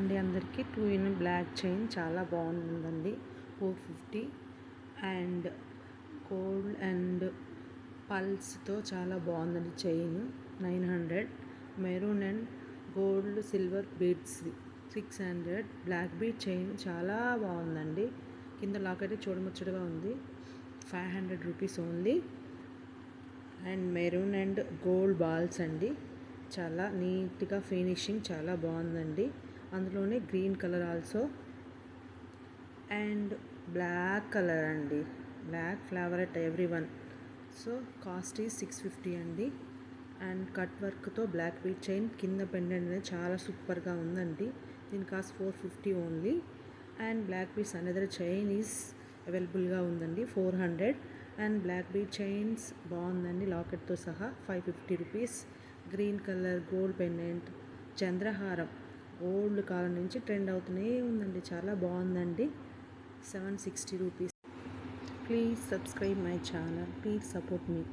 అండి అందరికీ 2 in block chain చాలా బాగుందండి 450 అండ్ గోల్డ్ అండ్ పల్స్తో చాలా బాగుందండి chain 900 maroon and gold silver beads 600 black bead chain చాలా బాగుందండి. కింద లాకెట్ చూడముచ్చటగా ఉంది. 500 rupees only. And maroon and gold balls అండి, చాలా నీట్గా ఫినిషింగ్ చాలా బాగుందండి. అందులోనే green colour also and black colour అండి, black favourite everyone. So cost is 650 అండి. అండ్ కట్ వర్క్తో బ్లాక్ బీడ్ చైన్ కింద పెండెంట్ అనేది చాలా సూపర్గా ఉందండి. దీని cost 450 only. And black beads another chain is అవైలబుల్గా ఉందండి 400. అండ్ బ్లాక్ బీడ్ చైన్స్ బాగుందండి లాకెట్తో సహా 550 rupees. Green colour gold pendant చంద్రహారం ఓల్డ్ కాలం నుంచి ట్రెండ్ అవుతూనే ఉందండి, చాలా బాగుందండి. 760 rupees. Please subscribe my channel, please support me.